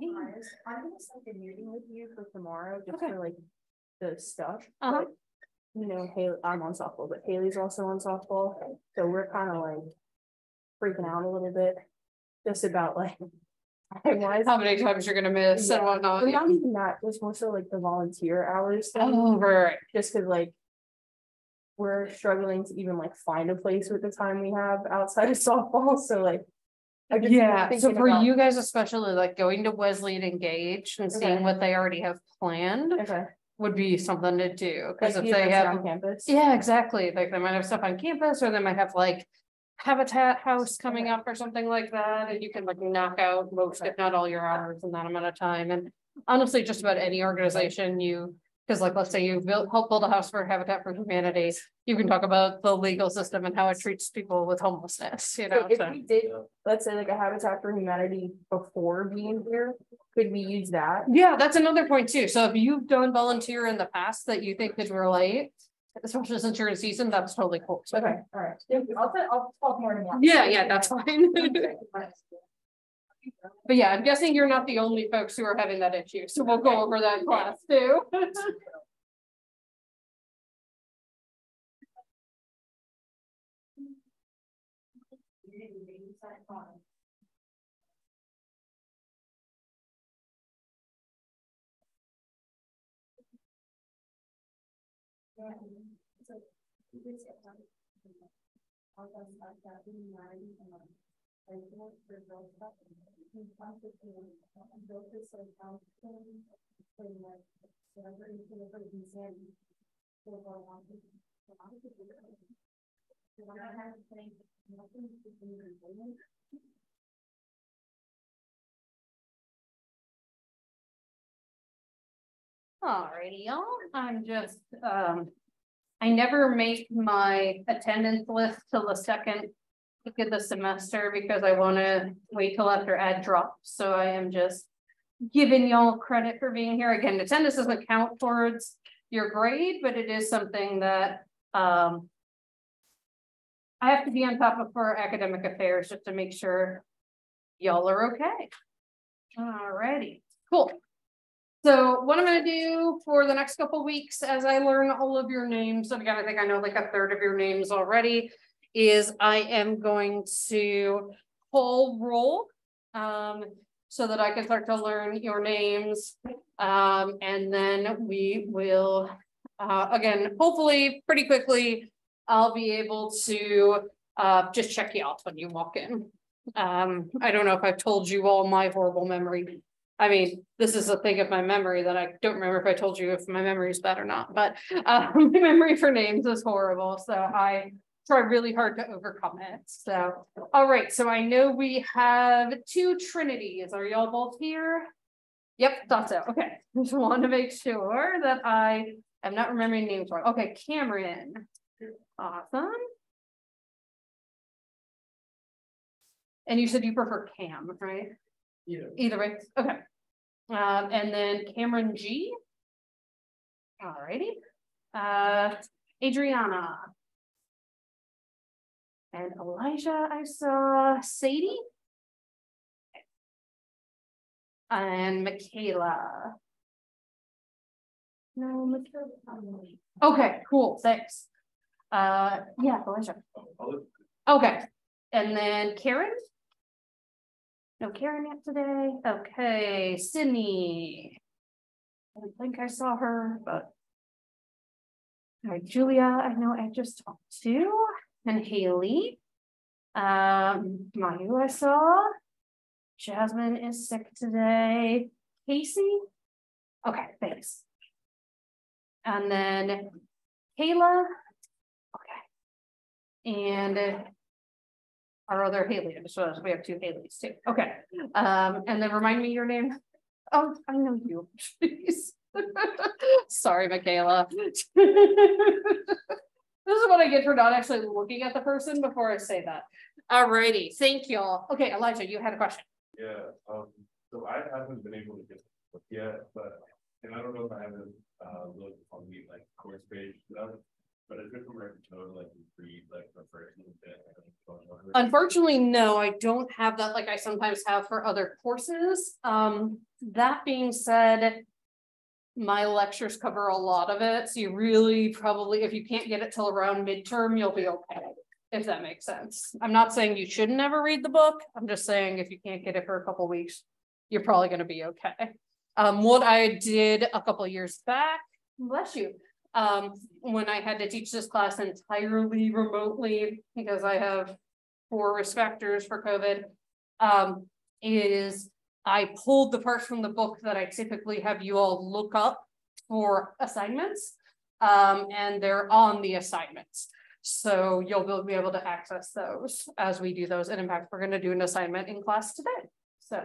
Hey, I'm gonna set a meeting with you for tomorrow, just for like the stuff. But, you know, Haley, I'm on softball, but Haley's also on softball, so we're kind of like freaking out a little bit, just about like how many times you're gonna miss and whatnot. But not even that, just more so like the volunteer hours thing. Oh, right. Just because like we're struggling to even like find a place with the time we have outside of softball, so like. Yeah, so for you guys, especially like going to Wesley and Engage and seeing what they already have planned would be something to do. Because if they have on campus. Yeah, exactly. Like they might have stuff on campus, or they might have like Habitat House coming up or something like that. And you can like knock out most, if not all, your hours in that amount of time. And honestly, just about any organization because like, let's say you help build a house for Habitat for Humanity, you can talk about the legal system and how it treats people with homelessness, you know. So if we did, let's say like a Habitat for Humanity before being here, could we use that? Yeah, that's another point too. So if you've done volunteer in the past that you think could relate, especially since you're in season, that's totally cool. So, okay, all right. Thank you. I'll talk more tomorrow. Yeah, that's fine. But yeah, I'm guessing you're not the only folks who are having that issue, so we'll go over that in class too. Alrighty, y'all. I'm just I never make my attendance list till the second week of the semester because I want to wait till after ad drops. So I am just giving y'all credit for being here. Again, attendance doesn't count towards your grade, but it is something that I have to be on top of for academic affairs just to make sure y'all are okay. Alrighty, cool. So what I'm going to do for the next couple of weeks as I learn all of your names, and again, I think I know like a third of your names already, is I am going to call roll so that I can start to learn your names. And then we will, again, hopefully pretty quickly, I'll be able to just check you off when you walk in. I don't know if I've told you all my horrible memory. I mean, this is a thing of my memory that I don't remember if I told you if my memory is bad or not, but my memory for names is horrible. So I try really hard to overcome it. So, all right. So I know we have 2 Trinities. Are y'all both here? Yep, thought so. Okay. Just want to make sure that I am not remembering names wrong. Okay, Cameron. Awesome. And you said you prefer Cam, right? Either way. Okay. And then Cameron G. Alrighty. Adriana. And Elijah, I saw. Sadie. And Michaela. No, Michaela. Okay, cool. Thanks. Yeah, Elijah. Okay. And then Karen. No Karen yet today. Okay, Sydney. I don't think I saw her, but all right, Julia, I know I just talked to, and Haley. Mayu, I saw. Jasmine is sick today. Casey. Okay, thanks. And then Kayla. Okay. And our other Haley, so we have 2 Haleys too. Okay. And then remind me your name. Oh, I know you. Jeez. Sorry, Michaela. This is what I get for not actually looking at the person before I say that. Alrighty, thank y'all. Okay, Elijah, you had a question. Yeah, so I haven't been able to get the book yet, and I don't know if I haven't looked on the like course page stuff, but it's good for me to know like read like the first little bit. Unfortunately, no, I don't have that like I sometimes have for other courses. That being said, my lectures cover a lot of it, so you really probably, if you can't get it till around midterm, you'll be okay, if that makes sense. I'm not saying you should never read the book. I'm just saying if you can't get it for a couple weeks, you're probably going to be okay. What I did a couple years back, bless you, when I had to teach this class entirely remotely because I have 4 respecters for COVID, is I pulled the parts from the book that I typically have you all look up for assignments, and they're on the assignments. So you'll be able to access those as we do those. And in fact, we're going to do an assignment in class today. So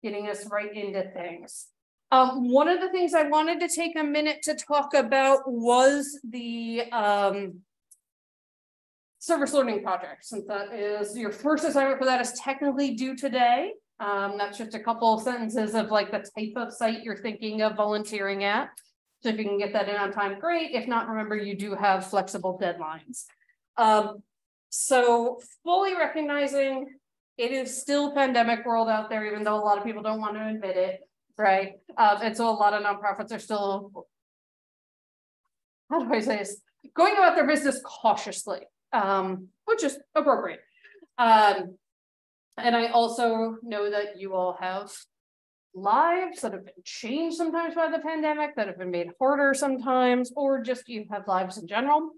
getting us right into things. One of the things I wanted to take a minute to talk about was the service learning project, since that is your first assignment for that is technically due today. That's just a couple of sentences of like the type of site you're thinking of volunteering at. So if you can get that in on time, great. If not, remember you do have flexible deadlines. So fully recognizing it is still pandemic world out there, even though a lot of people don't want to admit it, right? And so a lot of nonprofits are still, how do I say this? Going about their business cautiously, which is appropriate. And I also know that you all have lives that have been changed sometimes by the pandemic, that have been made harder sometimes, or just you have lives in general.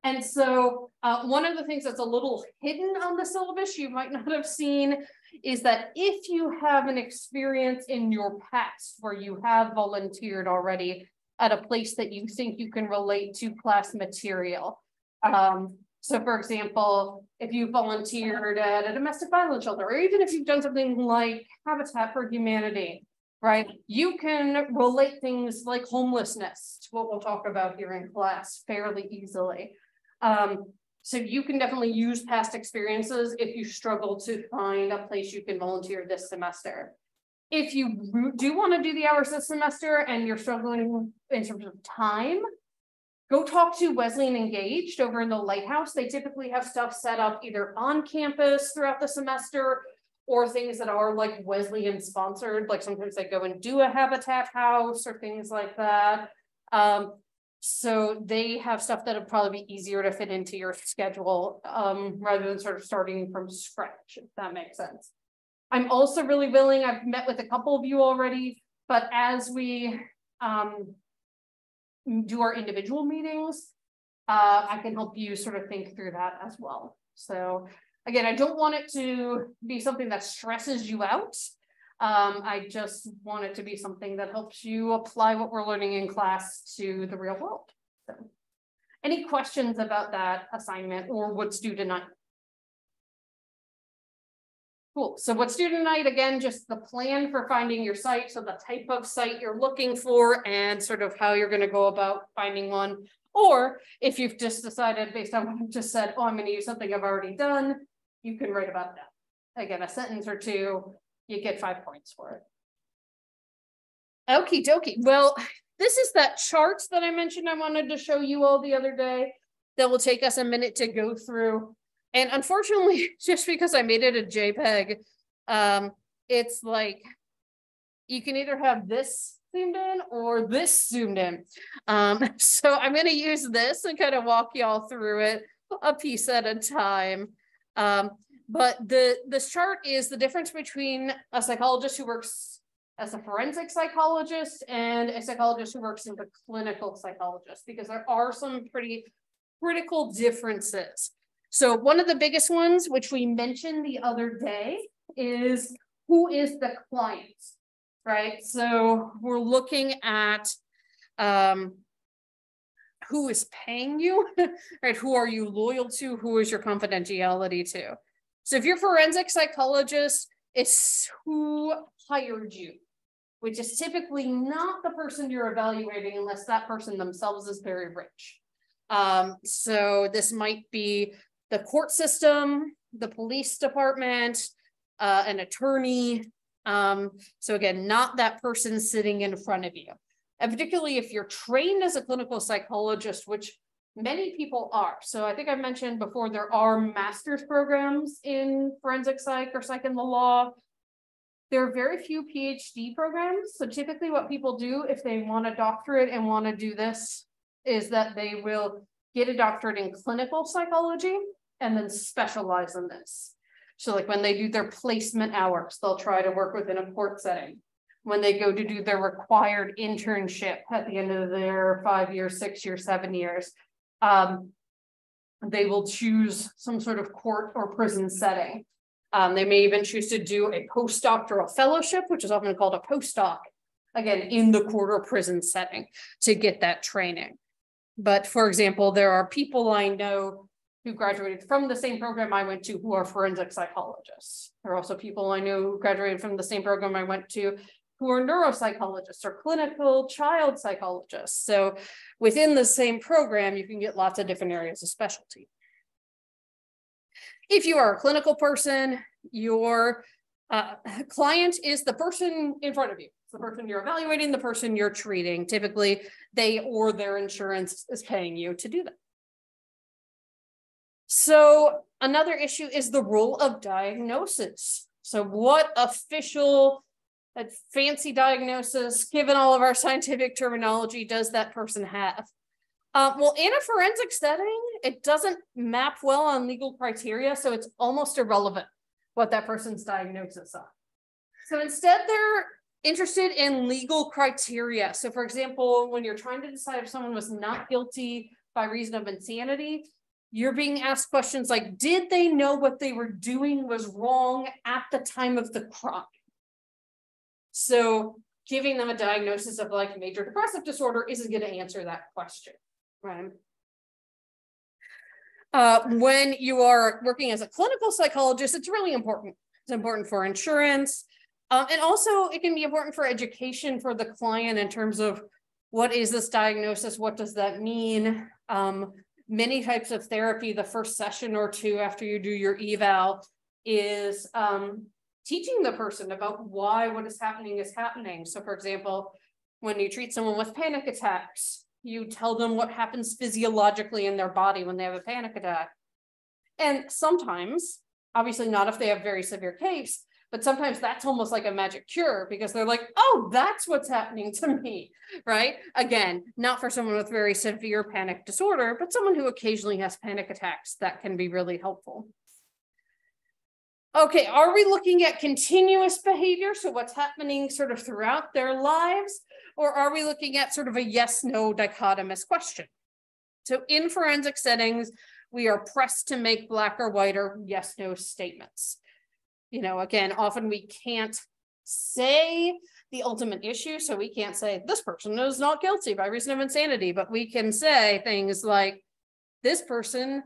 And so one of the things that's a little hidden on the syllabus you might not have seen is that if you have an experience in your past where you have volunteered already at a place that you think you can relate to class material. So for example, if you volunteered at a domestic violence shelter, or even if you've done something like Habitat for Humanity, right? You can relate things like homelessness to what we'll talk about here in class fairly easily. So you can definitely use past experiences if you struggle to find a place you can volunteer this semester. If you do want to do the hours this semester and you're struggling in terms of time, go talk to Wesleyan Engaged over in the Lighthouse. They typically have stuff set up either on campus throughout the semester or things that are like Wesleyan sponsored. Like sometimes they go and do a Habitat house or things like that. So they have stuff that'll probably be easier to fit into your schedule rather than sort of starting from scratch, if that makes sense. I'm also really willing, I've met with a couple of you already, but as we do our individual meetings, I can help you sort of think through that as well. So again, I don't want it to be something that stresses you out. I just want it to be something that helps you apply what we're learning in class to the real world. So, any questions about that assignment or what's due tonight? Cool. So what's due tonight, again, just the plan for finding your site. So the type of site you're looking for and sort of how you're going to go about finding one. Or if you've just decided based on what I just said, oh, I'm going to use something I've already done, you can write about that. Again, a sentence or two, you get 5 points for it. Okie dokie. Well, this is that chart that I mentioned I wanted to show you all the other day that will take us a minute to go through. And unfortunately, just because I made it a JPEG, it's like you can either have this zoomed in or this zoomed in. So I'm going to use this and kind of walk y'all through it a piece at a time. But this chart is the difference between a psychologist who works as a forensic psychologist and a psychologist who works as a clinical psychologist, because there are some pretty critical differences. So one of the biggest ones, which we mentioned the other day, is who is the client, right? So we're looking at who is paying you, right? Who are you loyal to? Who is your confidentiality to? So if you're a forensic psychologist, it's who hired you, which is typically not the person you're evaluating unless that person themselves is very rich. So this might be the court system, the police department, an attorney. So again, not that person sitting in front of you. And particularly if you're trained as a clinical psychologist, which many people are. So I think I mentioned before, there are master's programs in forensic psych or psych in the law. There are very few PhD programs. So typically what people do if they want a doctorate and want to do this is that they will get a doctorate in clinical psychology and then specialize in this. So like when they do their placement hours, they'll try to work within a court setting. When they go to do their required internship at the end of their 5 years, 6 years, 7 years, they will choose some sort of court or prison setting. They may even choose to do a postdoctoral fellowship, which is often called a postdoc, again, in the court or prison setting to get that training. But for example, there are people I know who graduated from the same program I went to who are forensic psychologists. There are also people I know who graduated from the same program I went to who are neuropsychologists or clinical child psychologists. So within the same program, you can get lots of different areas of specialty. If you are a clinical person, your client is the person in front of you. It's the person you're evaluating, the person you're treating. Typically, they or their insurance is paying you to do that. So another issue is the role of diagnosis. So what official, fancy diagnosis, given all of our scientific terminology, does that person have? Well, in a forensic setting, it doesn't map well on legal criteria, so it's almost irrelevant what that person's diagnosis are. So instead, they're interested in legal criteria. So for example, when you're trying to decide if someone was not guilty by reason of insanity, you're being asked questions like, did they know what they were doing was wrong at the time of the crime? So giving them a diagnosis of like major depressive disorder isn't going to answer that question, right? When you are working as a clinical psychologist, it's really important. It's important for insurance. And also it can be important for education for the client in terms of what is this diagnosis? What does that mean? Many types of therapy, the first session or two after you do your eval is teaching the person about why what is happening. So for example, when you treat someone with panic attacks, you tell them what happens physiologically in their body when they have a panic attack. And sometimes, obviously not if they have very severe case, but sometimes that's almost like a magic cure because they're like, oh, that's what's happening to me, right? Again, not for someone with very severe panic disorder, but someone who occasionally has panic attacks, that can be really helpful. Okay, are we looking at continuous behavior? So what's happening sort of throughout their lives? Or are we looking at sort of a yes-no dichotomous question? So in forensic settings, we are pressed to make black or white or yes-no statements. You know, again, often we can't say the ultimate issue. So we can't say this person is not guilty by reason of insanity, but we can say things like this person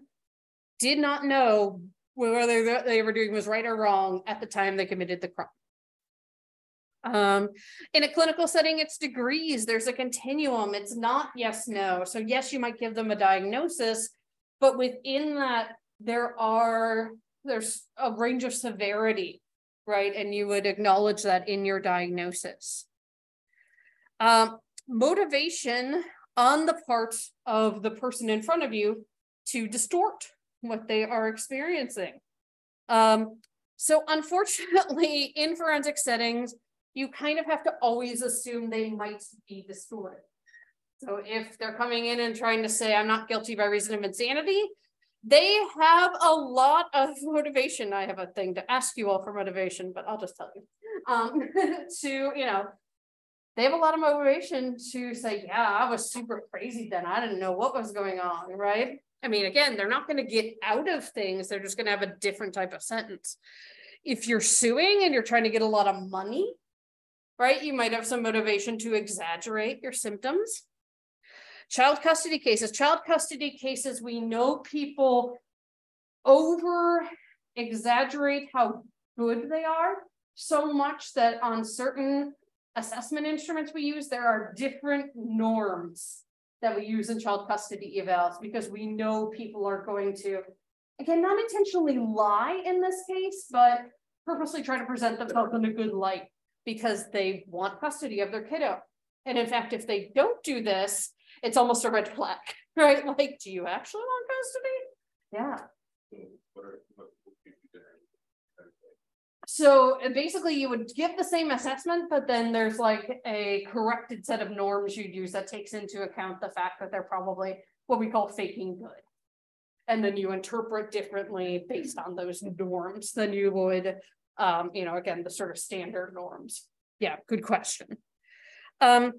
did not know whether they were doing was right or wrong at the time they committed the crime. In a clinical setting, it's degrees. There's a continuum. It's not yes, no. So yes, you might give them a diagnosis, but within that, there's a range of severity, right? And you would acknowledge that in your diagnosis. Motivation on the part of the person in front of you to distort what they are experiencing. So unfortunately, in forensic settings, you kind of have to always assume they might be distorted. So if they're coming in and trying to say, I'm not guilty by reason of insanity, they have a lot of motivation. I have a thing to ask you all for motivation, but I'll just tell you. They have a lot of motivation to say, yeah, I was super crazy then. I didn't know what was going on, right? I mean, again, they're not going to get out of things. They're just going to have a different type of sentence. If you're suing and you're trying to get a lot of money, right, you might have some motivation to exaggerate your symptoms. Child custody cases, we know people over exaggerate how good they are so much that on certain assessment instruments we use, there are different norms that we use in child custody evals, because we know people are going to, again, not intentionally lie in this case, but purposely try to present themselves in a good light because they want custody of their kiddo. And in fact, if they don't do this, it's almost a red flag, right? Like, do you actually want custody? Yeah. So basically you would give the same assessment, but then there's like a corrected set of norms you'd use that takes into account the fact that they're probably what we call faking good. And then you interpret differently based on those norms than you would, you know, again, the sort of standard norms. Yeah, good question. In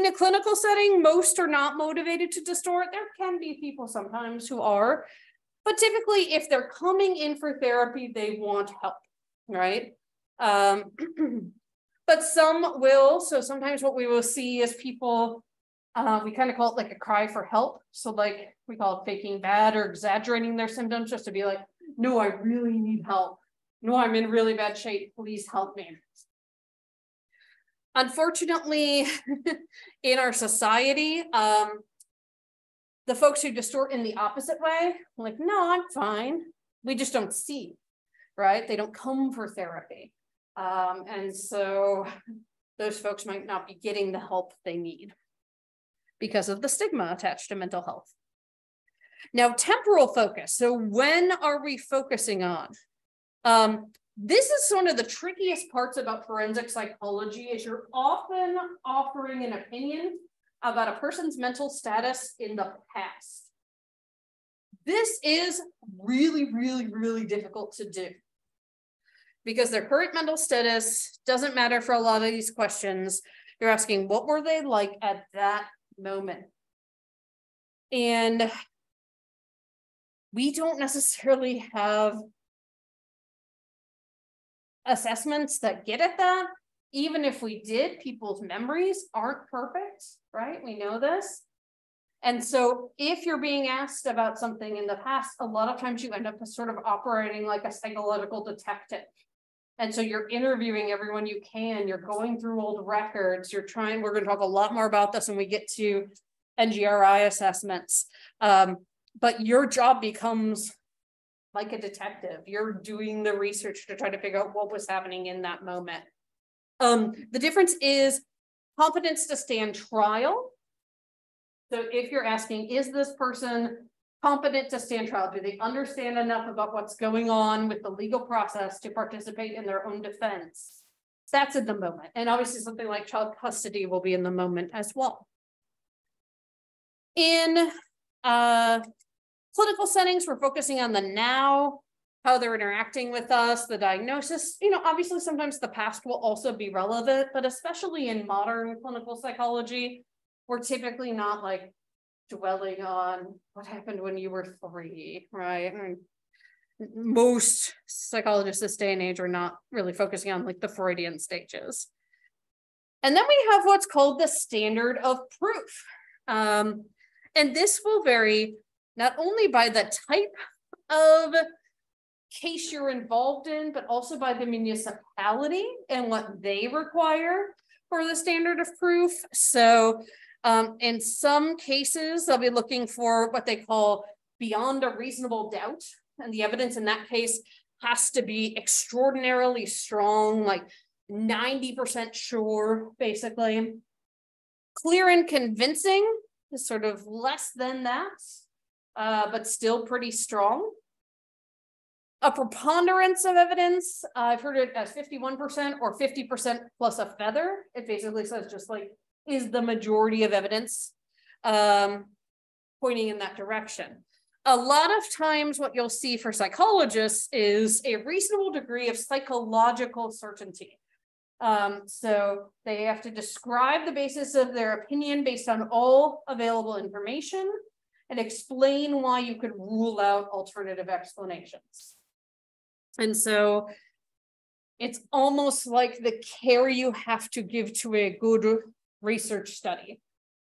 the clinical setting, most are not motivated to distort. There can be people sometimes who are, but typically if they're coming in for therapy, they want help, right? But some will. So sometimes what we will see is people, we kind of call it like a cry for help. So like we call it faking bad or exaggerating their symptoms just to be like, no, I really need help. No, I'm in really bad shape. Please help me. Unfortunately, in our society, the folks who distort in the opposite way, like, no, I'm fine. We just don't see, right? They don't come for therapy. And so those folks might not be getting the help they need because of the stigma attached to mental health. Now, temporal focus. So when are we focusing on? This is one of the trickiest parts about forensic psychology is you're often offering an opinion about a person's mental status in the past. This is really, really, really difficult to do because their current mental status doesn't matter for a lot of these questions. You're asking, what were they like at that moment? And we don't necessarily have assessments that get at that. Even if we did, people's memories aren't perfect, right? We know this. And so if you're being asked about something in the past, a lot of times you end up sort of operating like a psychological detective. And so you're interviewing everyone you can, you're going through old records, you're trying, we're going to talk a lot more about this when we get to NGRI assessments. But your job becomes like a detective. You're doing the research to try to figure out what was happening in that moment. The difference is competence to stand trial. So if you're asking, is this person competent to stand trial? Do they understand enough about what's going on with the legal process to participate in their own defense? That's in the moment. And obviously something like child custody will be in the moment as well. In clinical settings, we're focusing on the now, how they're interacting with us, the diagnosis. You know, obviously sometimes the past will also be relevant, but especially in modern clinical psychology, we're typically not like dwelling on what happened when you were 3, right? I mean, most psychologists this day and age are not really focusing on like the Freudian stages. And then we have what's called the standard of proof. And this will vary not only by the type of case you're involved in, but also by the municipality and what they require for the standard of proof. So in some cases, they'll be looking for what they call beyond a reasonable doubt. And the evidence in that case has to be extraordinarily strong, like 90% sure, basically. Clear and convincing is sort of less than that, but still pretty strong. A preponderance of evidence, I've heard it as 51% or 50% plus a feather. It basically says just like, is the majority of evidence pointing in that direction. A lot of times what you'll see for psychologists is a reasonable degree of psychological certainty. So they have to describe the basis of their opinion based on all available information and explain why you could rule out alternative explanations. And so it's almost like the care you have to give to a good research study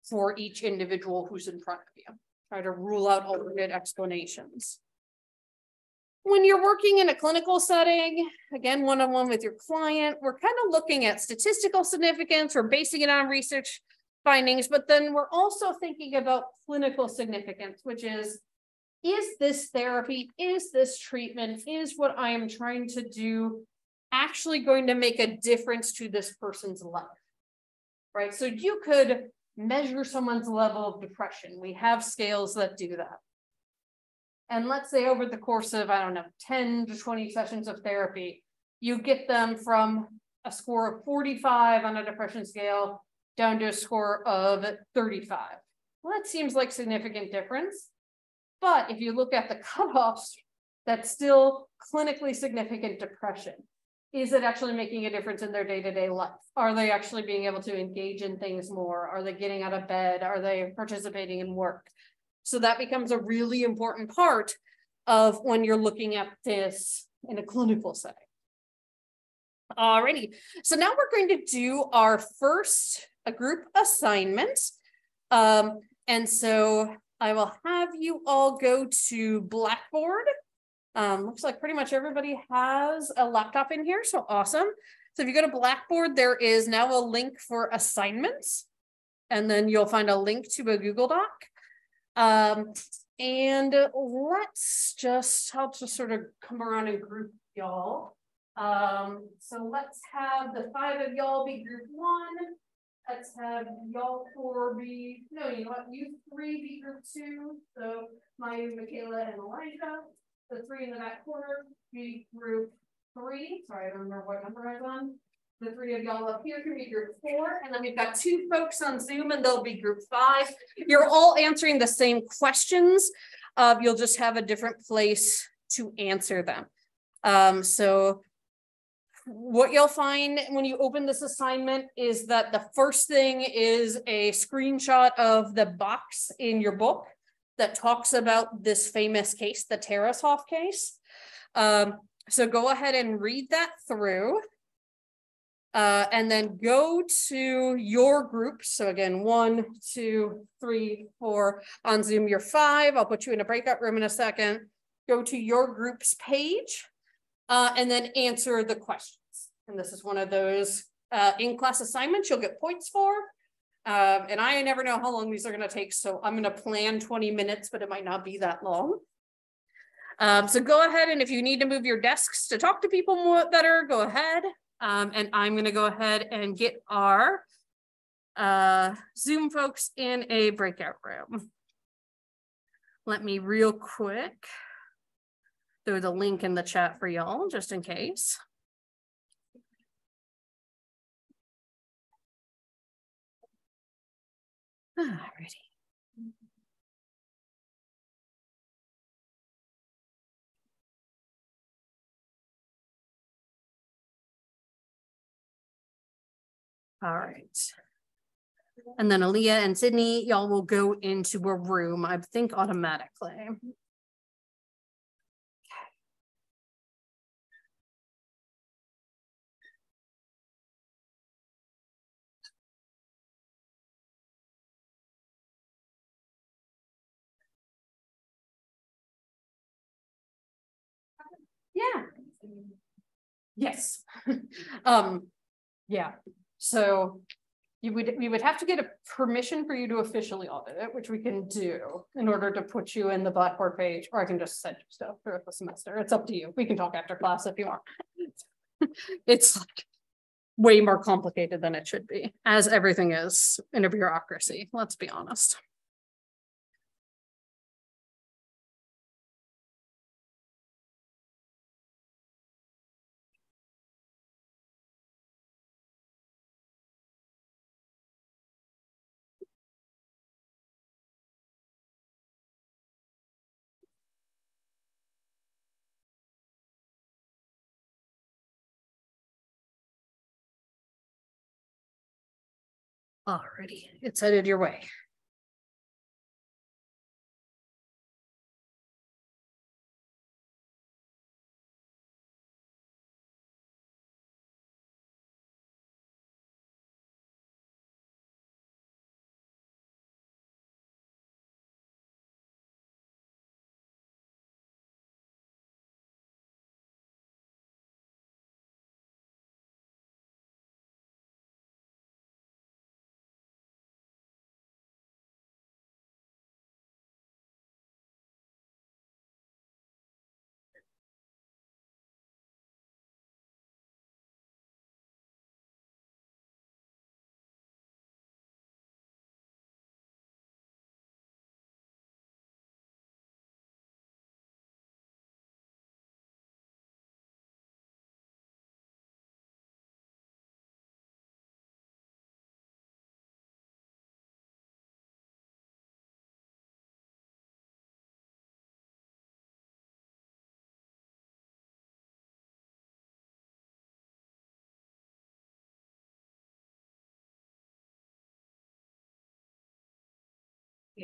for each individual who's in front of you. Try to rule out alternate explanations. When you're working in a clinical setting, again, one-on-one with your client, we're kind of looking at statistical significance. We're basing it on research. findings, but then we're also thinking about clinical significance, which is this therapy, is this treatment, is what I am trying to do actually going to make a difference to this person's life, right? So you could measure someone's level of depression. We have scales that do that. And let's say over the course of, I don't know, 10 to 20 sessions of therapy, you get them from a score of 45 on a depression scale down to a score of 35. Well, that seems like significant difference. But if you look at the cutoffs, that's still clinically significant depression. Is it actually making a difference in their day-to-day life? Are they actually being able to engage in things more? Are they getting out of bed? Are they participating in work? So that becomes a really important part of when you're looking at this in a clinical setting. Alrighty, so now we're going to do our first group assignment. And so I will have you all go to Blackboard. Looks like pretty much everybody has a laptop in here, so awesome. So if you go to Blackboard, there is now a link for assignments, and then you'll find a link to a Google Doc. And I'll just sort of come around and group y'all. So let's have the 5 of y'all be group 1. Let's have y'all 4 be, no, you know what, you 3 be group 2. So Maya, Michaela, and Elijah. The 3 in the back corner be group 3. Sorry, I don't remember what number I was on. The 3 of y'all up here can be group 4. And then we've got 2 folks on Zoom and they'll be group 5. You're all answering the same questions. You'll just have a different place to answer them. So what you'll find when you open this assignment is that the first thing is a screenshot of the box in your book that talks about this famous case, the Tarasov case. So go ahead and read that through. And then go to your groups. So again, 1, 2, 3, 4 on Zoom, you're 5. I'll put you in a breakout room in a second. Go to your group's page and then answer the questions. And this is one of those in-class assignments you'll get points for. And I never know how long these are going to take. So I'm going to plan 20 minutes, but it might not be that long. So go ahead. And if you need to move your desks to talk to people more better, go ahead. And I'm going to go ahead and get our Zoom folks in a breakout room. Let me real quick throw the link in the chat for y'all, just in case. Alrighty. All right. And then Aaliyah and Sydney, y'all will go into a room, I think automatically. Yeah. Yes. Yeah. So we would have to get a permission for you to officially audit it, which we can do in order to put you in the Blackboard page, or I can just send you stuff throughout the semester. It's up to you. We can talk after class if you want. It's like way more complicated than it should be, as everything is in a bureaucracy, let's be honest. Alrighty, it's headed your way.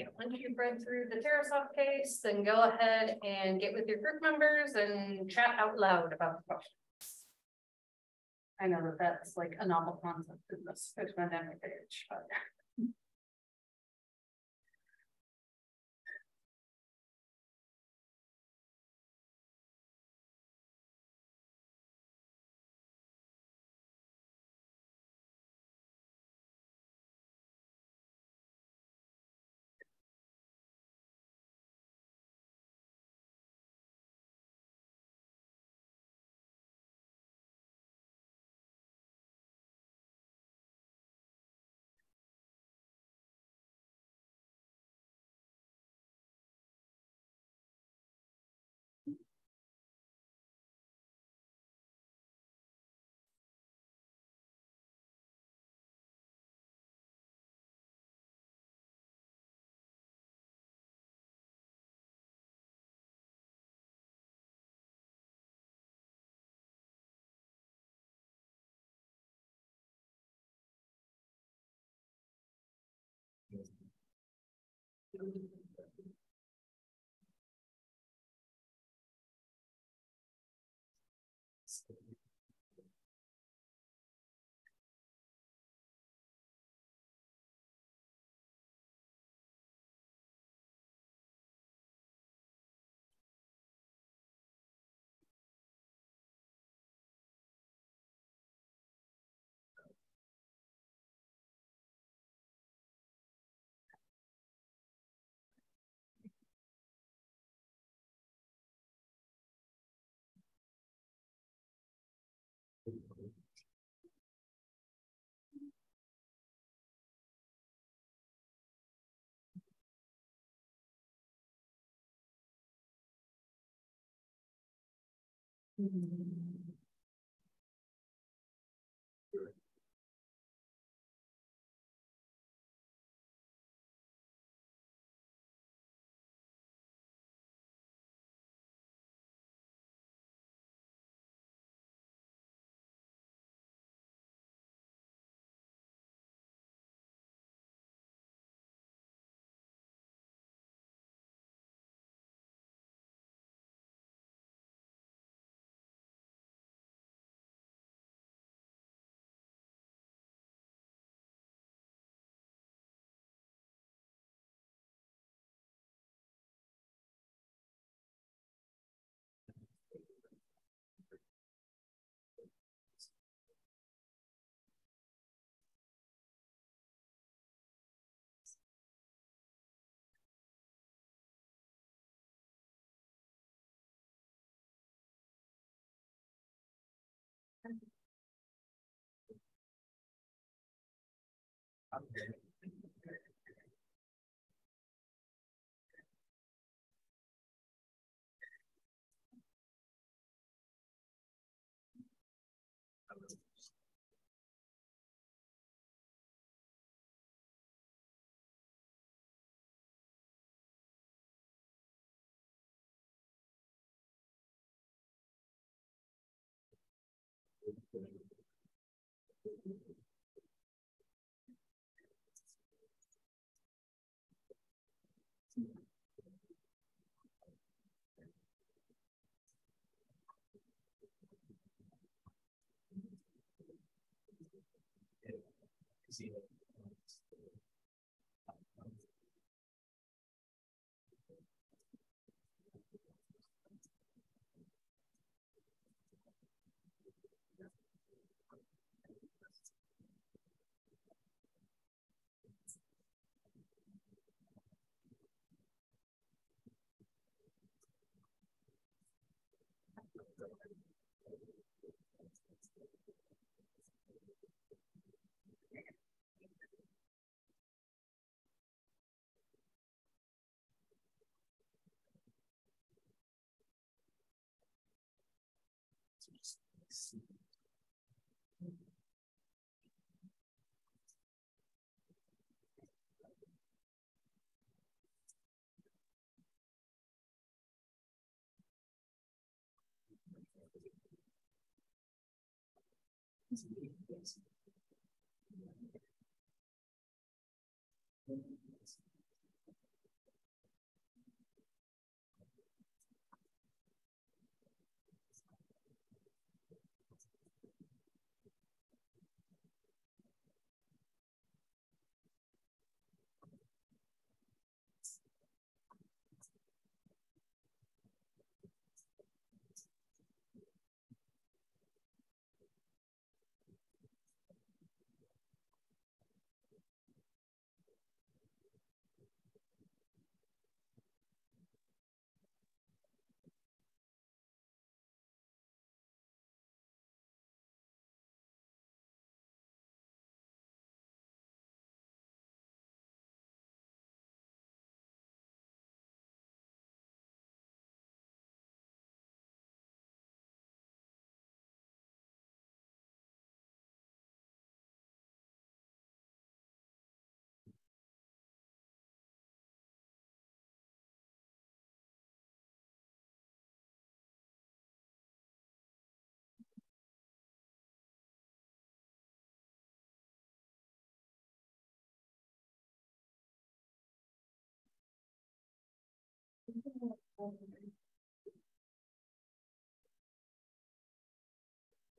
Yeah, once you've read through the Tarasoff case, then go ahead and get with your group members and chat out loud about the questions. I know that that's like a novel concept in this post-pandemic age, but.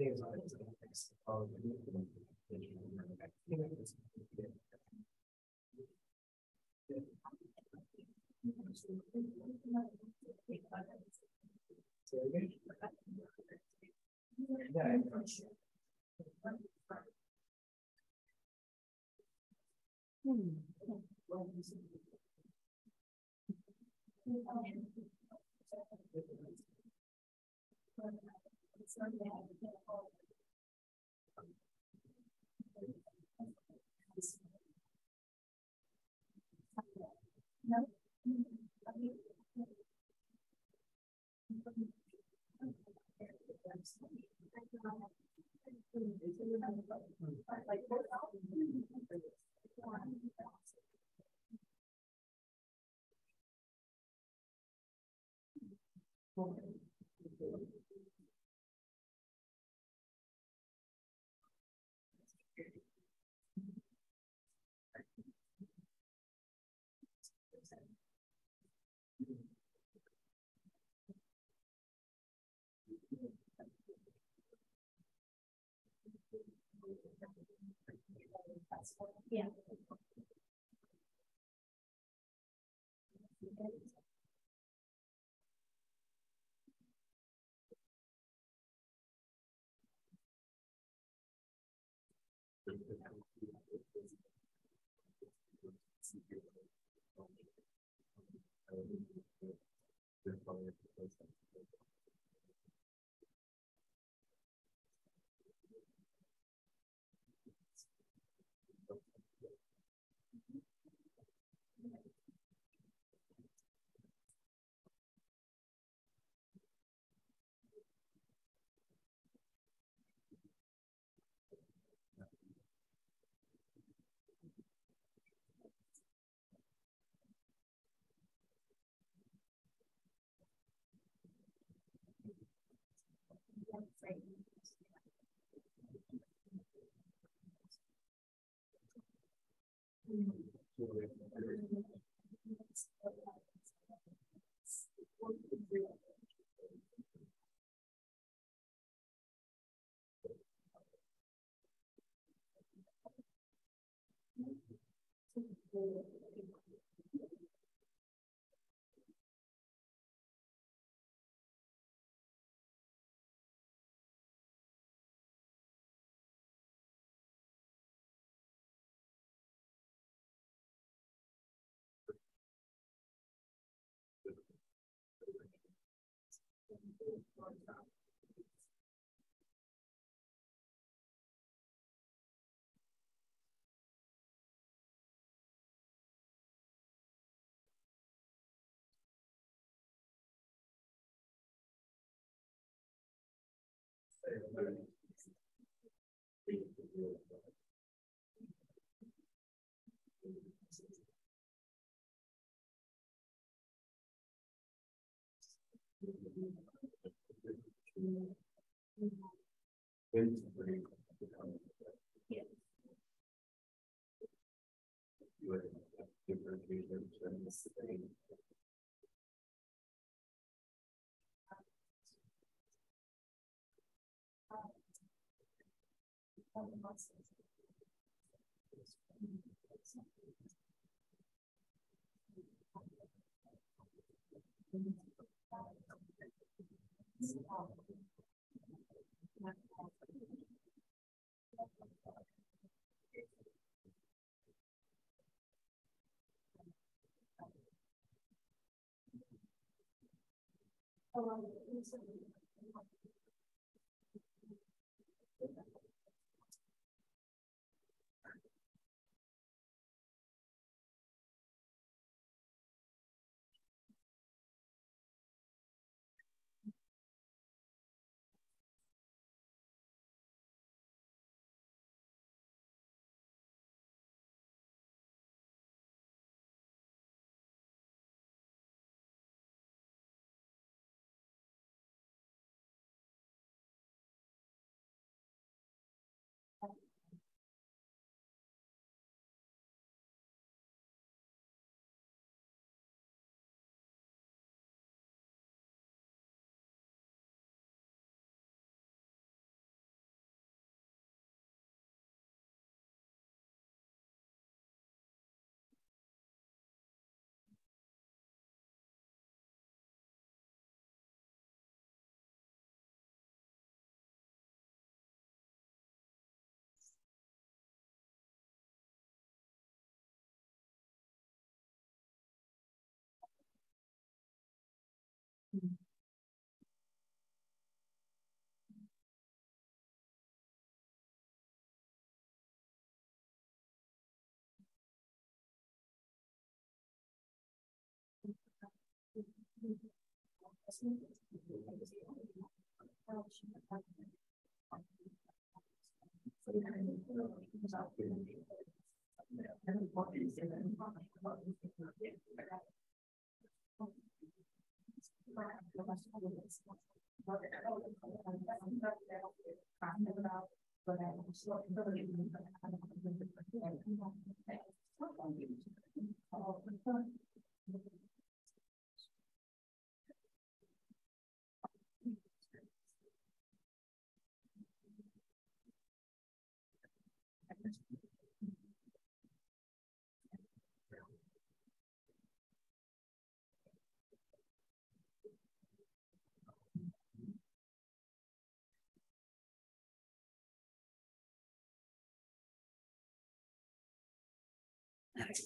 Yeah.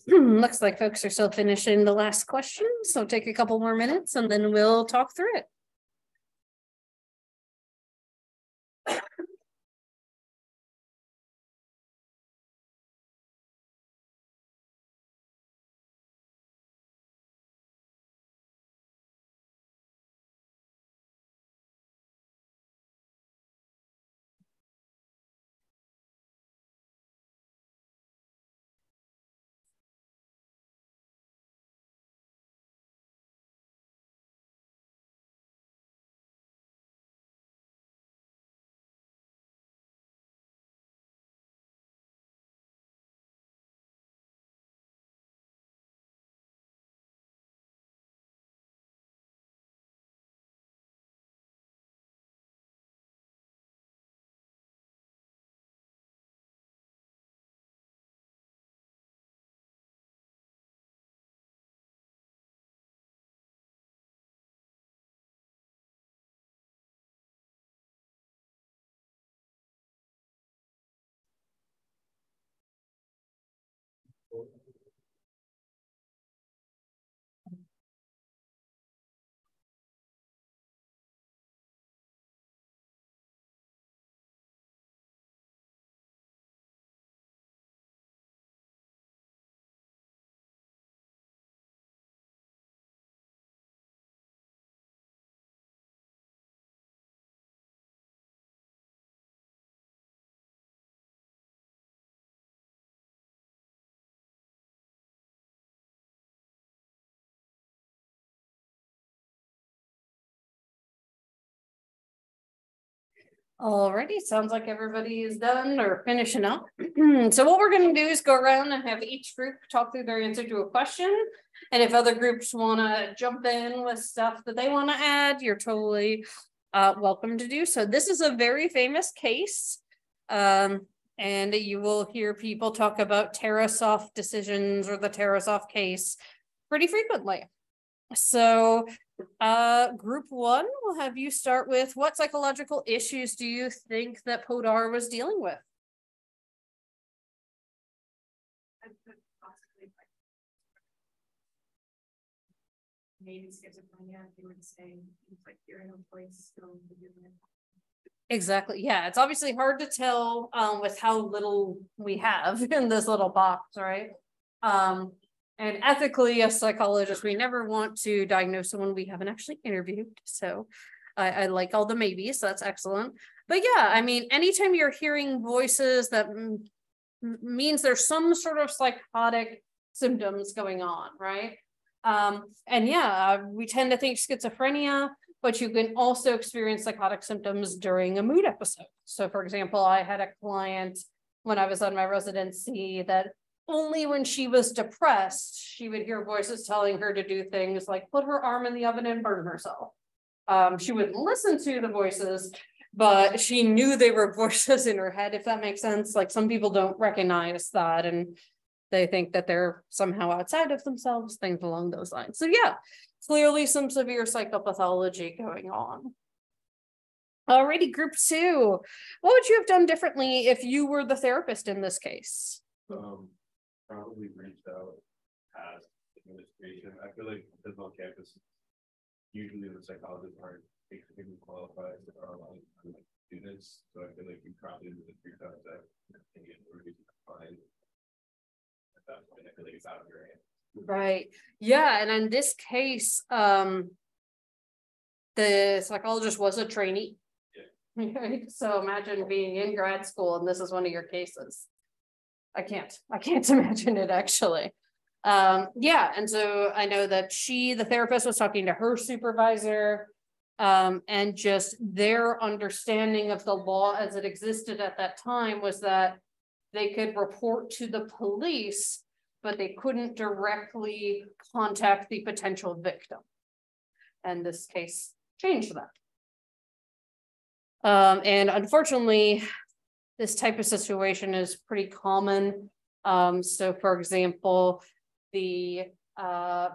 Looks like folks are still finishing the last question, so take a couple more minutes and then we'll talk through it. Alrighty, sounds like everybody is done or finishing up. So what we're going to do is go around and have each group talk through their answer to a question. And if other groups want to jump in with stuff that they want to add, you're totally welcome to do so. This is a very famous case. And you will hear people talk about Tarasoff decisions or the Tarasoff case pretty frequently. So group one, we'll have you start with what psychological issues do you think that Podar was dealing with? Maybe schizophrenia, you would say, like you're in a place still. Exactly. Yeah, it's obviously hard to tell with how little we have in this little box, right? And ethically, as psychologists, we never want to diagnose someone we haven't actually interviewed. So I like all the maybes, so that's excellent. But yeah, I mean, anytime you're hearing voices, that means there's some sort of psychotic symptoms going on, right? And yeah, we tend to think schizophrenia, but you can also experience psychotic symptoms during a mood episode. So for example, I had a client when I was on my residency that only when she was depressed, she would hear voices telling her to do things like put her arm in the oven and burn herself. She would listen to the voices, but she knew they were voices in her head, if that makes sense. Like some people don't recognize that and they think that they're somehow outside of themselves, things along those lines. So yeah, clearly some severe psychopathology going on. Alrighty, group two. What would you have done differently if you were the therapist in this case? Probably reached out past administration. I feel like because on campus, usually the psychologists aren't extremely qualified. There are a lot of students, so I feel like you probably would have reached out to get find. At that point, I feel like it's out of your hands. Right. Yeah, and in this case, The psychologist was a trainee. Right? So imagine being in grad school and this is one of your cases. I can't imagine it actually. Yeah, and so I know that the therapist was talking to her supervisor, and just their understanding of the law as it existed at that time was that they could report to the police, but they couldn't directly contact the potential victim. And this case changed that. And unfortunately, this type of situation is pretty common. So for example, the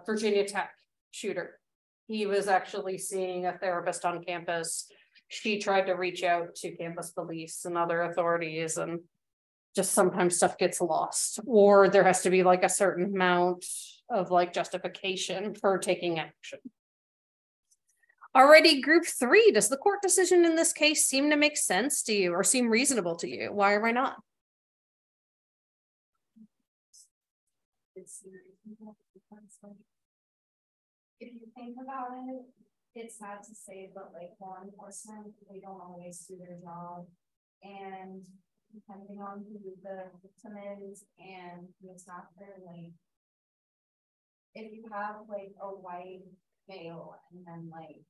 Virginia Tech shooter, he was actually seeing a therapist on campus. She tried to reach out to campus police and other authorities, and just sometimes stuff gets lost, or there has to be like a certain amount of like justification for taking action. Alrighty, group 3, does the court decision in this case seem to make sense to you or seem reasonable to you? Why or why not? If you think about it, it's sad to say, but like law enforcement, they don't always do their job. And depending on who the victim is and who's not there, like if you have like a white male and then like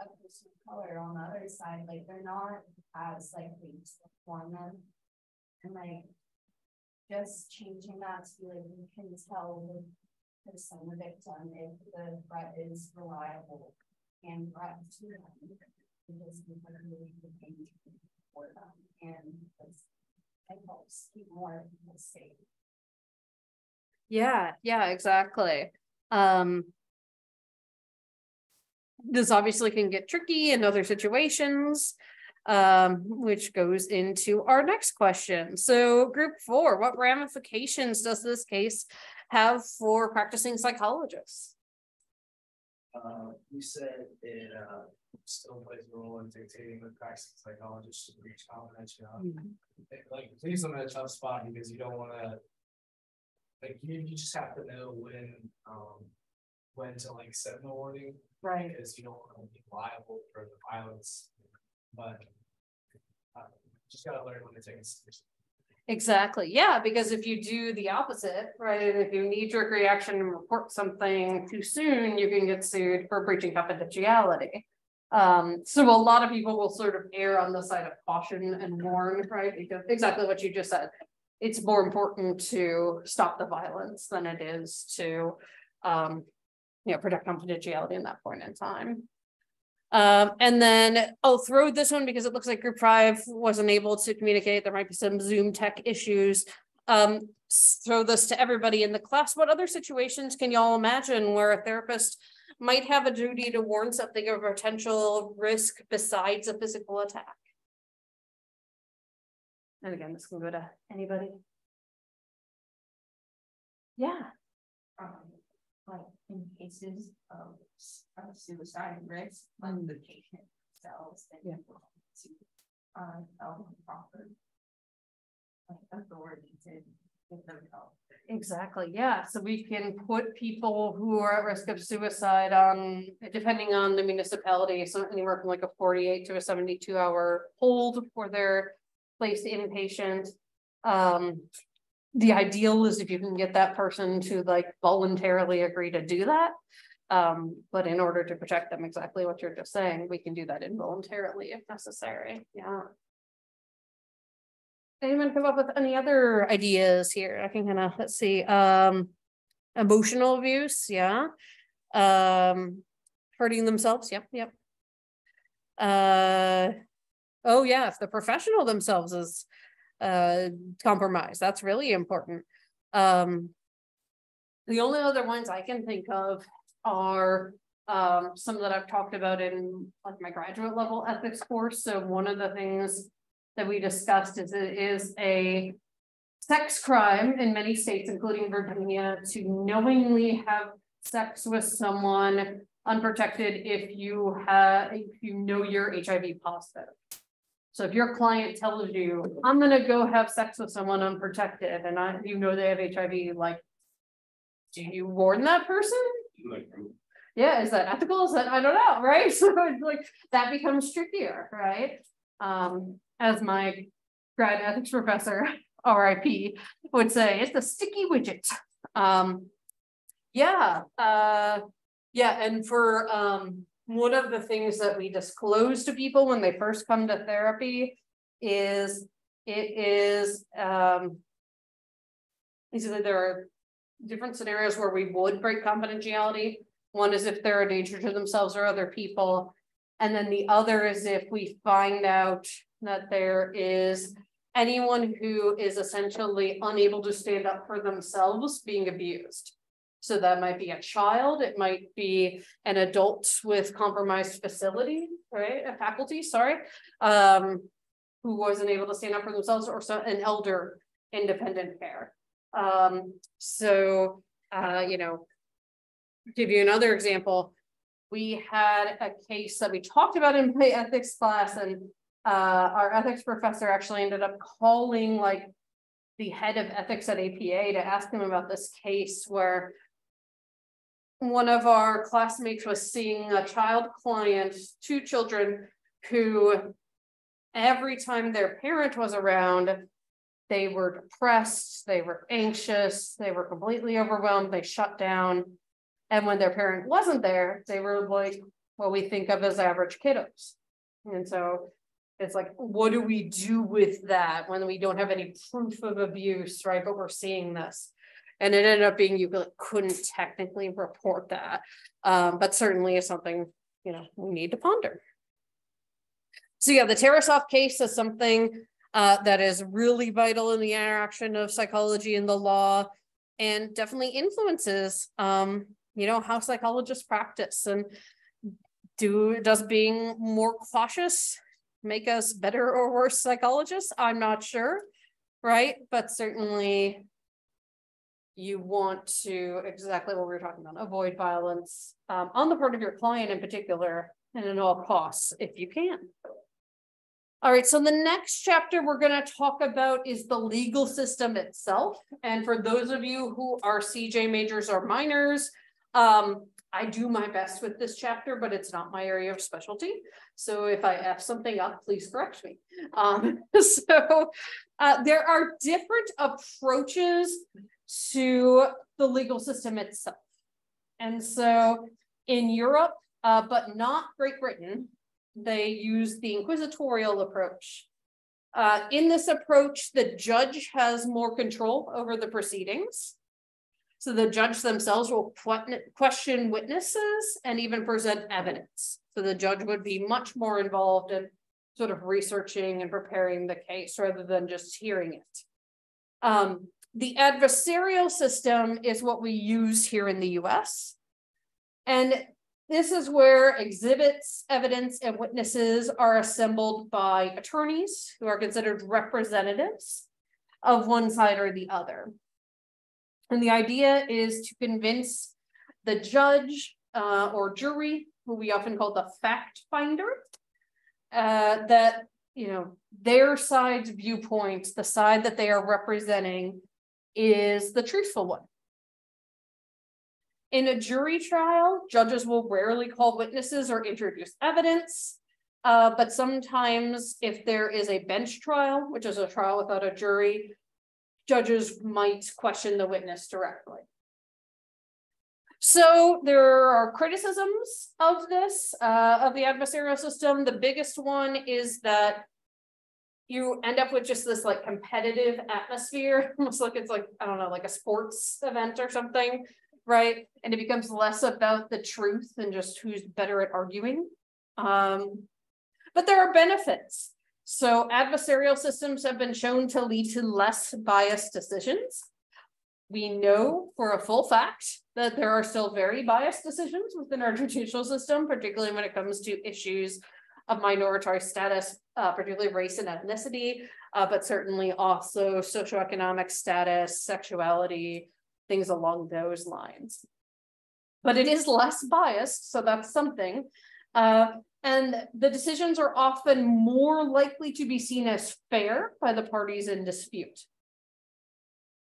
a person of color on the other side, like they're not as likely to inform them. And like just changing that to like you can tell the person, the victim, if the threat is reliable and threat to them, because we are really looking for them, and it helps keep more people safe. Yeah, exactly. This obviously can get tricky in other situations, which goes into our next question. So group 4, what ramifications does this case have for practicing psychologists? You said it still plays a role in dictating the practicing psychologists to breach confidentiality. Like, please, I'm in a tough spot because you don't want to, like, you just have to know when to like set the warning, Right? Because you don't want to be liable for the violence, but just gotta learn when to take it seriously. Exactly. Yeah, because if you do the opposite, right, if you knee-jerk reaction and report something too soon, you can get sued for breaching confidentiality. So a lot of people will sort of err on the side of caution and warn, right? Because exactly what you just said. It's more important to stop the violence than it is to protect confidentiality in that point in time. And then I'll throw this one because it looks like group 5 wasn't able to communicate. There might be some Zoom tech issues. Throw this to everybody in the class. What other situations can y'all imagine where a therapist might have a duty to warn something of a potential risk besides a physical attack? And again, this can go to anybody. Yeah. Like in cases of suicide risk, when the patient themselves and to proper like authority to give them help. Exactly. Yeah. So we can put people who are at risk of suicide on, depending on the municipality, so anywhere from like a 48 to a 72-hour hold for their placed inpatient. The ideal is if you can get that person to like voluntarily agree to do that. But in order to protect them, exactly what you're just saying, we can do that involuntarily if necessary. Yeah. Anyone come up with any other ideas here? I can kind of, let's see, emotional abuse. Yeah. Hurting themselves. Yep. Oh yeah, if the professional themselves is compromised, that's really important. The only other ones I can think of are some that I've talked about in like my graduate level ethics course. So one of the things that we discussed is it is a sex crime in many states, including Virginia, to knowingly have sex with someone unprotected if you know you're HIV positive. So if your client tells you, I'm gonna go have sex with someone unprotected, and you know they have HIV, like, do you warn that person? yeah, is that ethical? Is that, I don't know, right? So it's like, that becomes trickier, right? As my grad ethics professor, RIP, would say, it's a sticky widget. Yeah, and for one of the things that we disclose to people when they first come to therapy is basically there are different scenarios where we would break confidentiality. One is if they're a danger to themselves or other people. And then the other is if we find out that there is anyone who is essentially unable to stand up for themselves being abused. So that might be a child, it might be an adult with compromised facility, right? A faculty, sorry, who wasn't able to stand up for themselves, or an elder independent care. Give you another example. We had a case that we talked about in my ethics class, and our ethics professor actually ended up calling like the head of ethics at APA to ask him about this case where one of our classmates was seeing a child client, 2 children, who every time their parent was around, they were depressed, they were anxious, they were completely overwhelmed, they shut down. And when their parent wasn't there, they were like what we think of as average kiddos. And so it's like, what do we do with that when we don't have any proof of abuse, right? But we're seeing this. And it ended up being you couldn't technically report that, but certainly is something, we need to ponder. So yeah, the Tarasov case is something that is really vital in the interaction of psychology and the law, and definitely influences, how psychologists practice. And does being more cautious make us better or worse psychologists? I'm not sure, right? But certainly you want to, exactly what we were talking about, avoid violence on the part of your client in particular, and at all costs, if you can. All right, so the next chapter we're going to talk about is the legal system itself. And for those of you who are CJ majors or minors, I do my best with this chapter, but it's not my area of specialty. So if I F something up, please correct me. There are different approaches to the legal system itself. And so in Europe, but not Great Britain, they use the inquisitorial approach. In this approach, the judge has more control over the proceedings. So the judge themselves will question witnesses and even present evidence. So the judge would be much more involved in sort of researching and preparing the case rather than just hearing it. The adversarial system is what we use here in the US. And this is where exhibits, evidence, and witnesses are assembled by attorneys who are considered representatives of one side or the other. And the idea is to convince the judge or jury, who we often call the fact finder, that their side's viewpoint, the side that they are representing, is the truthful one. In a jury trial, judges will rarely call witnesses or introduce evidence, but sometimes if there is a bench trial, which is a trial without a jury, judges might question the witness directly. So there are criticisms of this, of the adversarial system. The biggest one is that you end up with just this like competitive atmosphere, almost like it's like, I don't know, like a sports event or something, right? And it becomes less about the truth and just who's better at arguing. But there are benefits. So adversarial systems have been shown to lead to less biased decisions. We know for a full fact that there are still very biased decisions within our judicial system, particularly when it comes to issues of minority status, particularly race and ethnicity, but certainly also socioeconomic status, sexuality, things along those lines. But it is less biased, so that's something. And the decisions are often more likely to be seen as fair by the parties in dispute.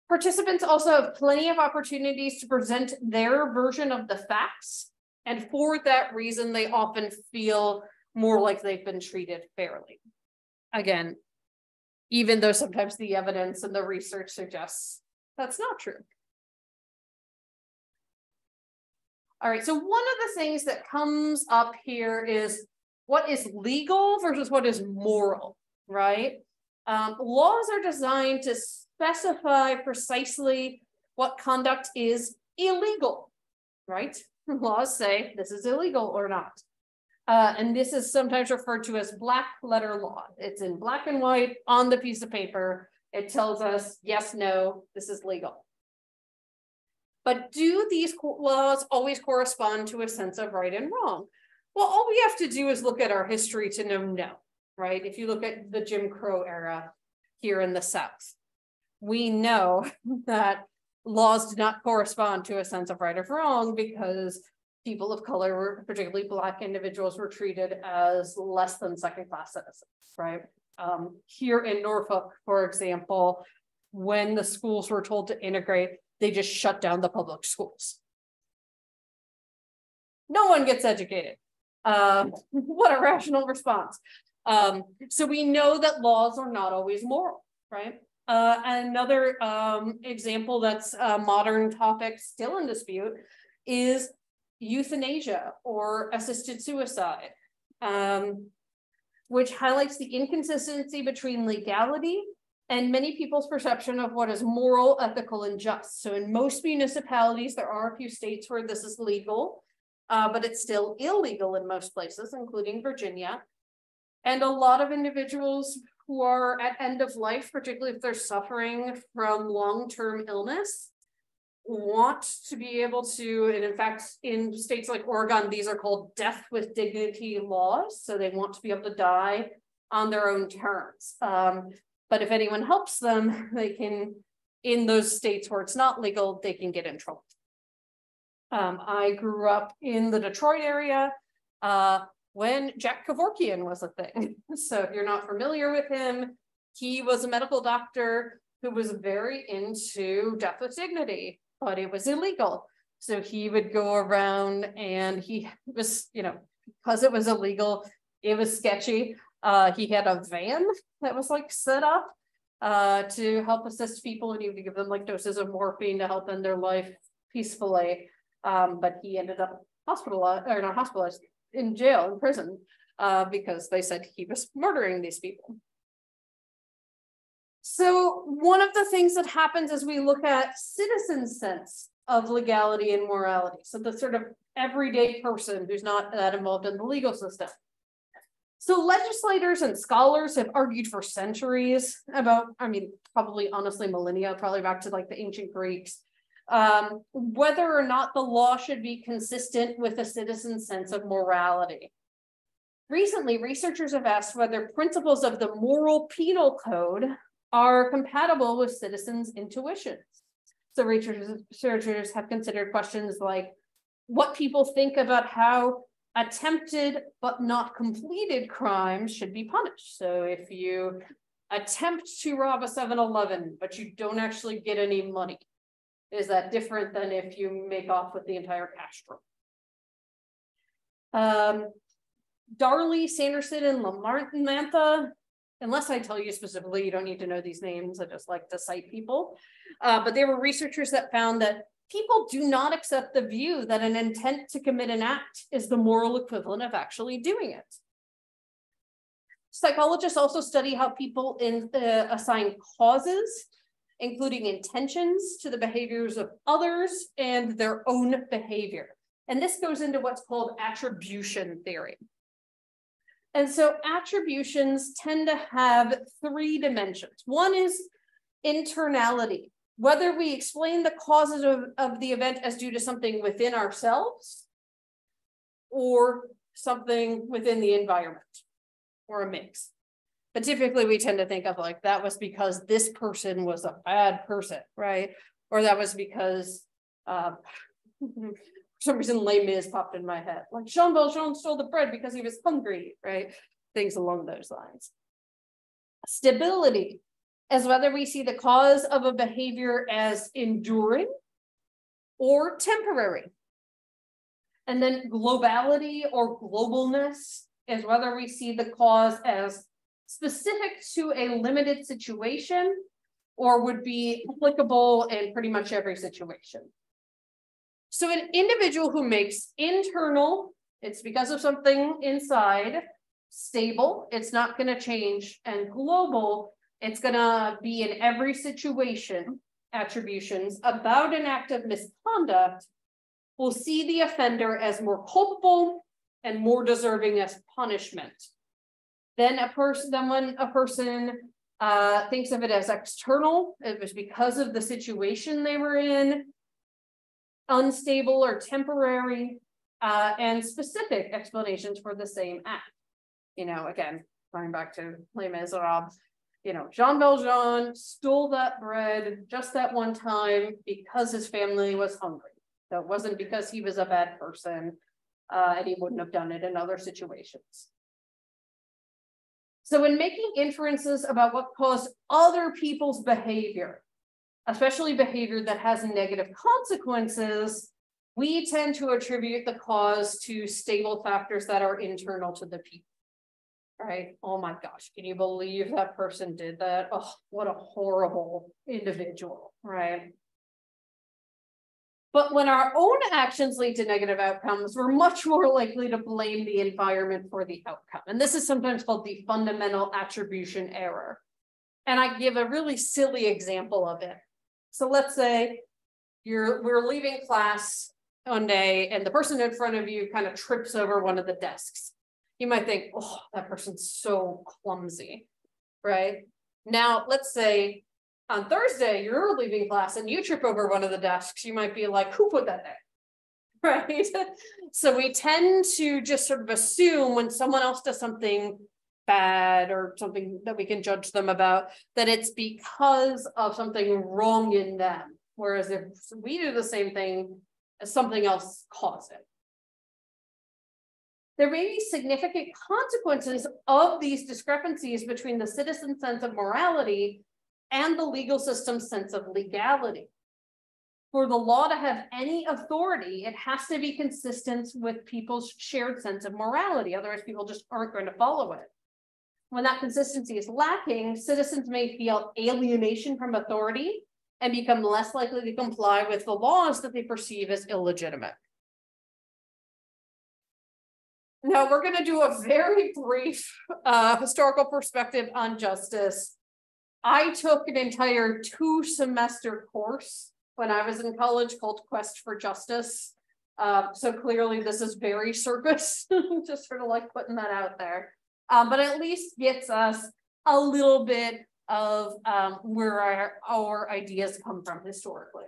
Participants also have plenty of opportunities to present their version of the facts And for that reason, they often feel more like they've been treated fairly. Again, even though sometimes the evidence and the research suggests that's not true. All right, so one of the things that comes up here is what is legal versus what is moral, right? Laws are designed to specify precisely what conduct is illegal, right? Laws say this is illegal or not. And this is sometimes referred to as black letter law. It's in black and white on the piece of paper. It tells us, yes, no, this is legal. But do these laws always correspond to a sense of right and wrong? Well, all we have to do is look at our history to know no, right? If you look at the Jim Crow era here in the South, we know that laws do not correspond to a sense of right or wrong because people of color, particularly Black individuals, were treated as less than second-class citizens, right? Here in Norfolk, for example, when the schools were told to integrate, they just shut down the public schools. No one gets educated. What a rational response. So we know that laws are not always moral, right? Another example that's a modern topic still in dispute is euthanasia or assisted suicide, which highlights the inconsistency between legality and many people's perception of what is moral, ethical, and just. So in most municipalities, there are a few states where this is legal, but it's still illegal in most places, including Virginia. And a lot of individuals who are at end of life, particularly if they're suffering from long-term illness, want to be able to, and in fact, in states like Oregon, these are called death with dignity laws. So they want to be able to die on their own terms. But if anyone helps them, they can, in those states where it's not legal, they can get in trouble. I grew up in the Detroit area when Jack Kevorkian was a thing. So if you're not familiar with him, he was a medical doctor who was very into death with dignity, but it was illegal. So he would go around and he was, because it was illegal, it was sketchy. He had a van that was like set up to help assist people, and he would give them like doses of morphine to help end their life peacefully. But he ended up hospitalized, or not hospitalized, in jail, in prison, because they said he was murdering these people. So one of the things that happens as we look at citizens' sense of legality and morality, so the sort of everyday person who's not that involved in the legal system. So legislators and scholars have argued for centuries about, probably honestly millennia, probably back to like the ancient Greeks, whether or not the law should be consistent with a citizen's sense of morality. Recently, researchers have asked whether principles of the moral penal code are compatible with citizens' intuitions. So researchers have considered questions like what people think about how attempted but not completed crimes should be punished. So if you attempt to rob a 7-Eleven, but you don't actually get any money, is that different than if you make off with the entire cash drawer? Darley, Sanderson, and Lamantha, unless I tell you specifically, you don't need to know these names. I just like to cite people. But there were researchers that found that people do not accept the view that an intent to commit an act is the moral equivalent of actually doing it. Psychologists also study how people assign causes, including intentions, to the behaviors of others and their own behavior. And this goes into what's called attribution theory. And so attributions tend to have 3 dimensions. One is internality, whether we explain the causes of the event as due to something within ourselves or something within the environment, or a mix. But typically we tend to think of like, that was because this person was a bad person, right? Or that was because, for some reason, Les Mis popped in my head. Like Jean Valjean stole the bread because he was hungry, right? Things along those lines. Stability is whether we see the cause of a behavior as enduring or temporary. And then globality or globalness is whether we see the cause as specific to a limited situation or would be applicable in pretty much every situation. So an individual who makes internal, it's because of something inside, stable, it's not going to change, and global, it's going to be in every situation, attributions about an act of misconduct will see the offender as more culpable and more deserving as punishment. Then when a person thinks of it as external, it was because of the situation they were in, unstable or temporary, and specific explanations for the same act. You know, again, going back to Les Miserables, you know, Jean Valjean stole that bread just that one time because his family was hungry. So it wasn't because he was a bad person, and he wouldn't have done it in other situations. So in making inferences about what caused other people's behavior, especially behavior that has negative consequences, we tend to attribute the cause to stable factors that are internal to the people, right? Oh my gosh, can you believe that person did that? Oh, what a horrible individual, right? But when our own actions lead to negative outcomes, we're much more likely to blame the environment for the outcome. And this is sometimes called the fundamental attribution error. And I give a really silly example of it. So let's say we're leaving class one day and the person in front of you kind of trips over one of the desks. You might think, oh, that person's so clumsy, right? Now, let's say on Thursday, you're leaving class and you trip over one of the desks. You might be like, who put that there, right? So we tend to just sort of assume when someone else does something bad or something that we can judge them about, that it's because of something wrong in them. Whereas if we do the same thing, something else caused it. There may be significant consequences of these discrepancies between the citizen's sense of morality and the legal system's sense of legality. For the law to have any authority, it has to be consistent with people's shared sense of morality. Otherwise, people just aren't going to follow it. When that consistency is lacking, citizens may feel alienation from authority and become less likely to comply with the laws that they perceive as illegitimate. Now, we're going to do a very brief historical perspective on justice. I took an entire 2-semester course when I was in college called Quest for Justice. So clearly this is very surface, just sort of like putting that out there. But at least gets us a little bit of where our ideas come from historically.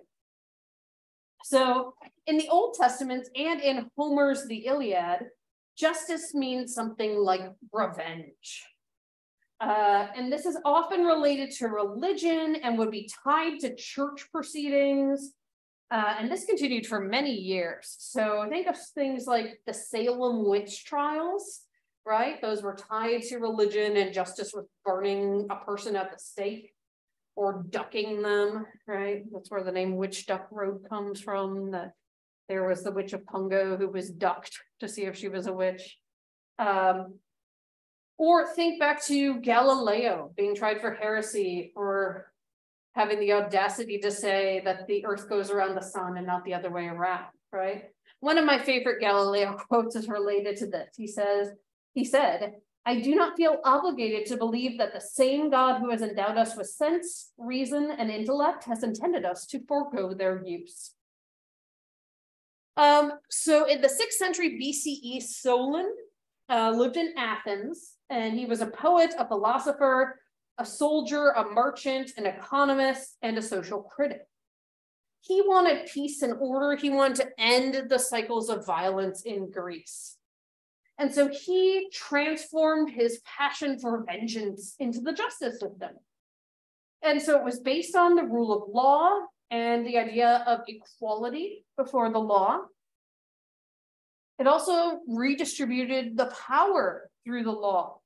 So in the Old Testament and in Homer's The Iliad, justice means something like revenge. And this is often related to religion and would be tied to church proceedings. And this continued for many years. So think of things like the Salem witch trials, right? Those were tied to religion, and justice was burning a person at the stake or ducking them, right? That's where the name Witch Duck Road comes from. That there was the witch of Pungo who was ducked to see if she was a witch. Or think back to Galileo being tried for heresy for having the audacity to say that the earth goes around the sun and not the other way around, right? One of my favorite Galileo quotes is related to this. He said, I do not feel obligated to believe that the same God who has endowed us with sense, reason, and intellect has intended us to forego their use. So in the 6th century BCE, Solon lived in Athens, and he was a poet, a philosopher, a soldier, a merchant, an economist, and a social critic. He wanted peace and order. He wanted to end the cycles of violence in Greece. And so he transformed his passion for vengeance into the justice system. And so it was based on the rule of law and the idea of equality before the law. It also redistributed the power through the law.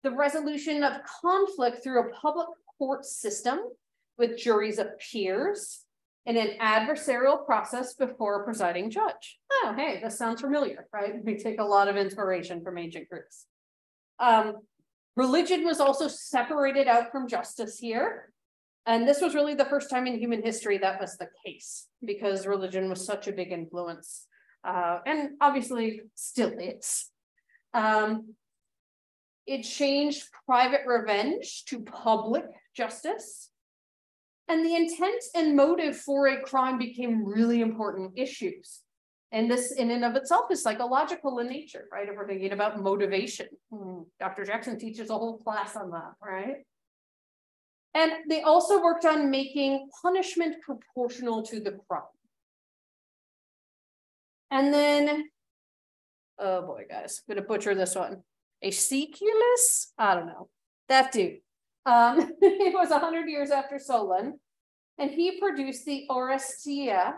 The resolution of conflict through a public court system with juries of peers in an adversarial process before a presiding judge. Oh, hey, this sounds familiar, right? We take a lot of inspiration from ancient Greece. Religion was also separated out from justice here. And this was really the first time in human history that was the case, because religion was such a big influence. And obviously still is. It changed private revenge to public justice. And the intent and motive for a crime became really important issues. And this in and of itself is psychological in nature, right? If we're thinking about motivation, Dr. Jackson teaches a whole class on that, right? And they also worked on making punishment proportional to the crime. And then, oh boy, guys, I'm gonna butcher this one. Aeschylus? I don't know. That dude. It was 100 years after Solon, and he produced the Oresteia,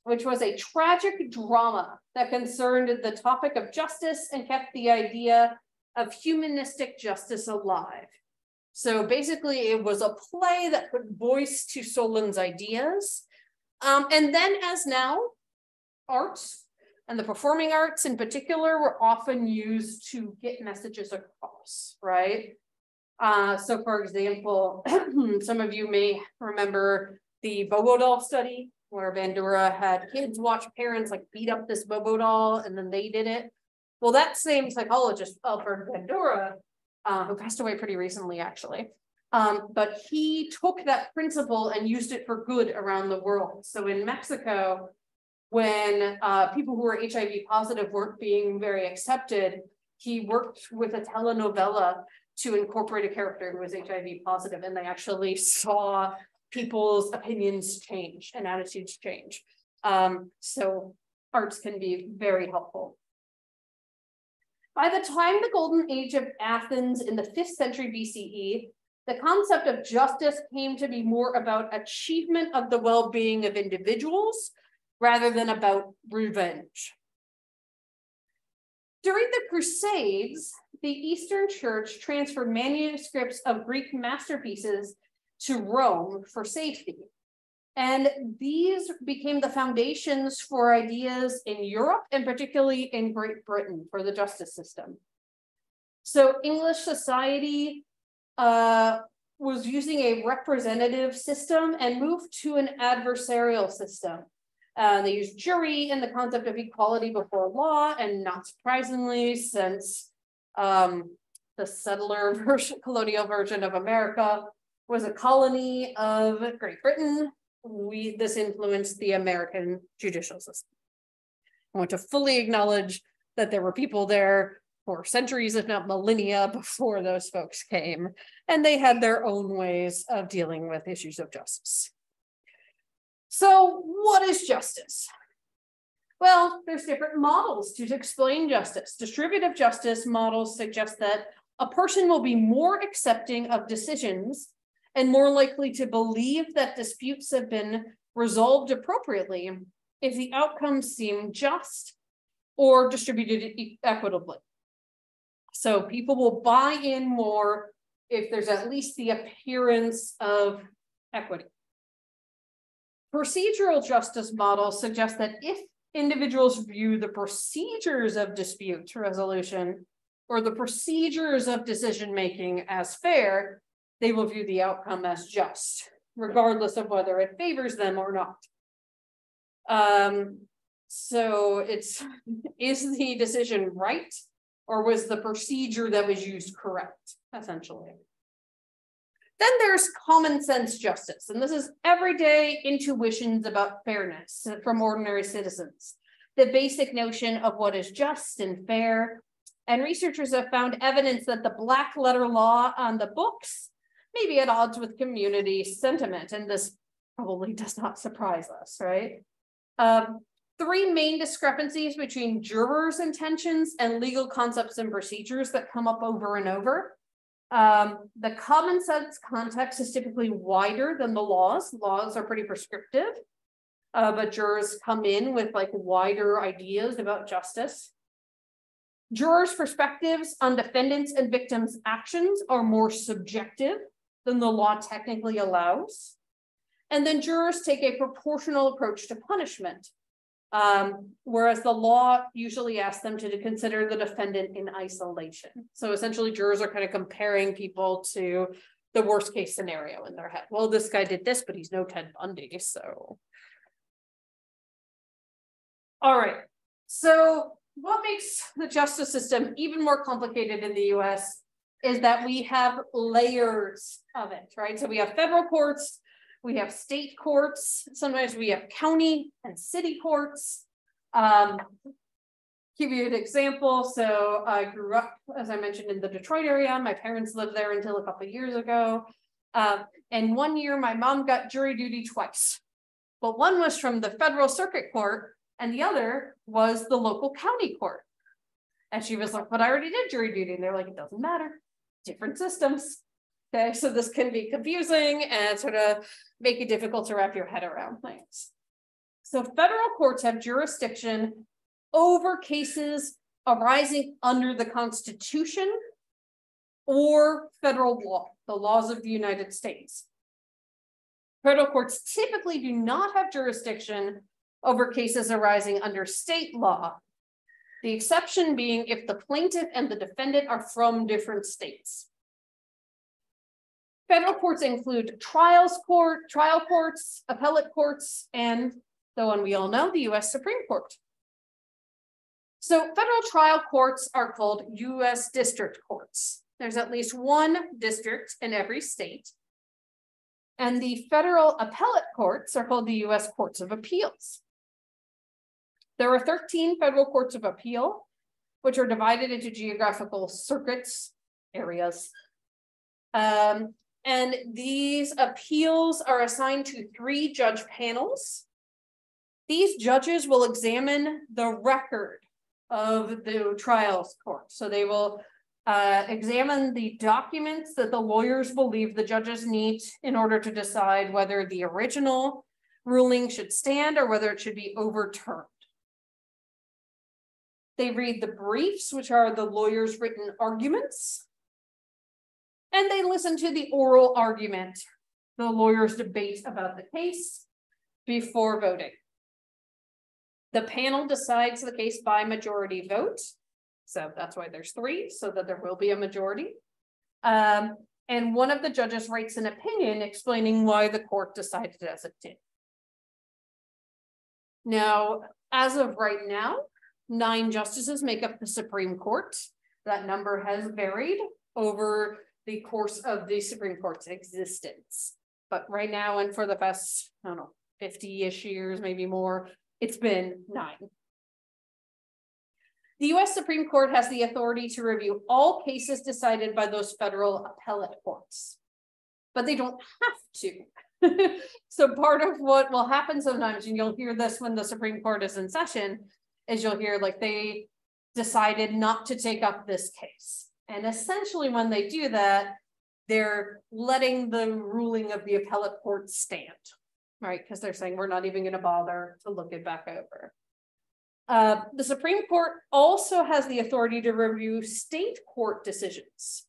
which was a tragic drama that concerned the topic of justice and kept the idea of humanistic justice alive. So basically, it was a play that put voice to Solon's ideas. And then, as now, arts and the performing arts in particular were often used to get messages across, right? So for example, some of you may remember the Bobo doll study, where Bandura had kids watch parents like beat up this Bobo doll, and then they did it. Well, that same psychologist, Alfred Bandura, who passed away pretty recently, actually, but he took that principle and used it for good around the world. So in Mexico, when people who were HIV positive weren't being very accepted, he worked with a telenovela to incorporate a character who was HIV positive, and they actually saw people's opinions change and attitudes change. So arts can be very helpful. By the time the golden age of Athens in the 5th century BCE, the concept of justice came to be more about achievement of the well-being of individuals rather than about revenge. During the Crusades, the Eastern Church transferred manuscripts of Greek masterpieces to Rome for safety. And these became the foundations for ideas in Europe and particularly in Great Britain for the justice system. So English society was using a representative system and moved to an adversarial system. They used jury and the concept of equality before law, and not surprisingly, since the settler version, colonial version of America was a colony of Great Britain, this influenced the American judicial system. I want to fully acknowledge that there were people there for centuries, if not millennia, before those folks came, and they had their own ways of dealing with issues of justice. So what is justice? Well, there's different models to explain justice. Distributive justice models suggest that a person will be more accepting of decisions and more likely to believe that disputes have been resolved appropriately if the outcomes seem just or distributed equitably. So people will buy in more if there's at least the appearance of equity. Procedural justice models suggest that if individuals view the procedures of dispute resolution or the procedures of decision-making as fair, they will view the outcome as just, regardless of whether it favors them or not. So is the decision right, or was the procedure that was used correct, essentially? Then there's common sense justice, and this is everyday intuitions about fairness from ordinary citizens, the basic notion of what is just and fair. And researchers have found evidence that the black letter law on the books may be at odds with community sentiment, and this probably does not surprise us, right? Three main discrepancies between jurors' intentions and legal concepts and procedures that come up over and over. The common sense context is typically wider than the laws. Laws are pretty prescriptive, but jurors come in with like wider ideas about justice. Jurors' perspectives on defendants and victims' actions are more subjective than the law technically allows. And then jurors take a proportional approach to punishment, whereas the law usually asks them to consider the defendant in isolation. So essentially jurors are kind of comparing people to the worst case scenario in their head. Well, this guy did this, but he's no Ted Bundy, so. All right, so what makes the justice system even more complicated in the US is that we have layers of it, right? So we have federal courts, we have state courts, sometimes we have county and city courts. Give you an example. So I grew up, as I mentioned, in the Detroit area. My parents lived there until a couple of years ago. And one year my mom got jury duty twice. But one was from the federal circuit court and the other was the local county court. And she was like, but I already did jury duty. And they're like, it doesn't matter, different systems. Okay, so this can be confusing and sort of make it difficult to wrap your head around things. So federal courts have jurisdiction over cases arising under the Constitution or federal law, the laws of the United States. Federal courts typically do not have jurisdiction over cases arising under state law, the exception being if the plaintiff and the defendant are from different states. Federal courts include trial courts, appellate courts, and the one we all know, the US Supreme Court. So federal trial courts are called US district courts. There's at least one district in every state. And the federal appellate courts are called the US Courts of Appeals. There are 13 federal courts of appeal, which are divided into geographical circuits, areas. And these appeals are assigned to 3 judge panels. These judges will examine the record of the trials court. So they will examine the documents that the lawyers believe the judges need in order to decide whether the original ruling should stand or whether it should be overturned. They read the briefs, which are the lawyers' written arguments, and they listen to the oral argument, the lawyers' debate about the case before voting. The panel decides the case by majority vote. So that's why there's 3, so that there will be a majority. And one of the judges writes an opinion explaining why the court decided as it did. Now, as of right now, 9 justices make up the Supreme Court. That number has varied over the course of the Supreme Court's existence. But right now, and for the past, I don't know, 50-ish years, maybe more, it's been 9. The US Supreme Court has the authority to review all cases decided by those federal appellate courts, but they don't have to. So part of what will happen sometimes, and you'll hear this when the Supreme Court is in session, is you'll hear like they decided not to take up this case. And essentially when they do that, they're letting the ruling of the appellate court stand, right? Because they're saying we're not even going to bother to look it back over. The Supreme Court also has the authority to review state court decisions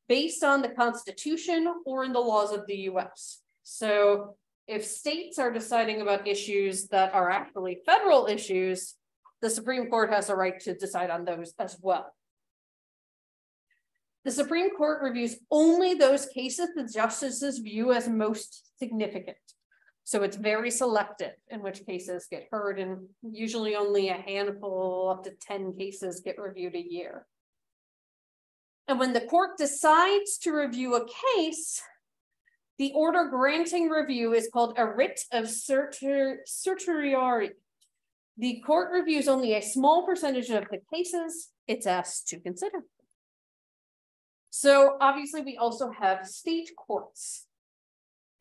based on the Constitution or in the laws of the US. So if states are deciding about issues that are actually federal issues, the Supreme Court has a right to decide on those as well. The Supreme Court reviews only those cases the justices view as most significant. So it's very selective in which cases get heard, and usually only a handful, up to 10 cases get reviewed a year. And when the court decides to review a case, the order granting review is called a writ of certiorari. The court reviews only a small percentage of the cases it's asked to consider. So obviously we also have state courts.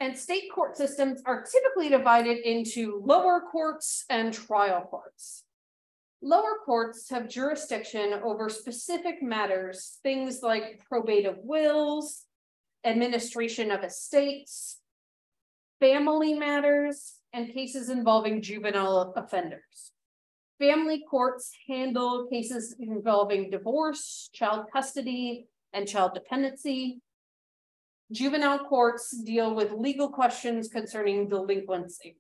And state court systems are typically divided into lower courts and trial courts. Lower courts have jurisdiction over specific matters, things like probate of wills, administration of estates, family matters, and cases involving juvenile offenders. Family courts handle cases involving divorce, child custody, and child dependency. Juvenile courts deal with legal questions concerning delinquency.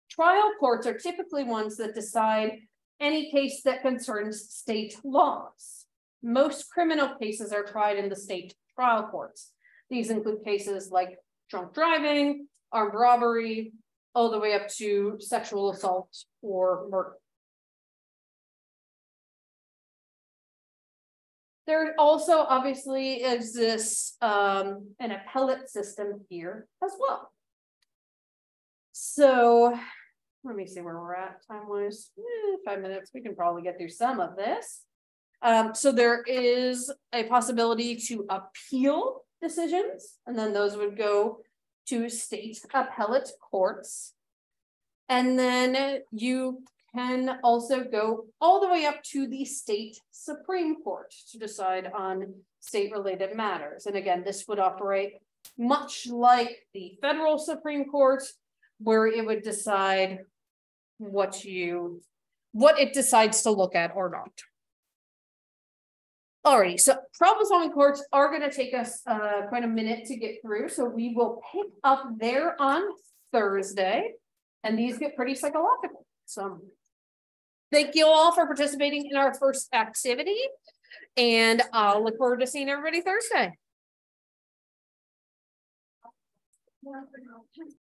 Trial courts are typically ones that decide any case that concerns state laws. Most criminal cases are tried in the state trial courts. These include cases like drunk driving, armed robbery, all the way up to sexual assault or murder. There also obviously exists an appellate system here as well. So let me see where we're at time-wise. 5 minutes, we can probably get through some of this. So there is a possibility to appeal decisions, and then those would go to state appellate courts. And then you can also go all the way up to the state Supreme Court to decide on state-related matters. And again, this would operate much like the federal Supreme Court, where it would decide what it decides to look at or not. Alrighty, so problem-solving courts are going to take us quite a minute to get through, so we will pick up there on Thursday, and these get pretty psychological. So thank you all for participating in our first activity, and I'll look forward to seeing everybody Thursday.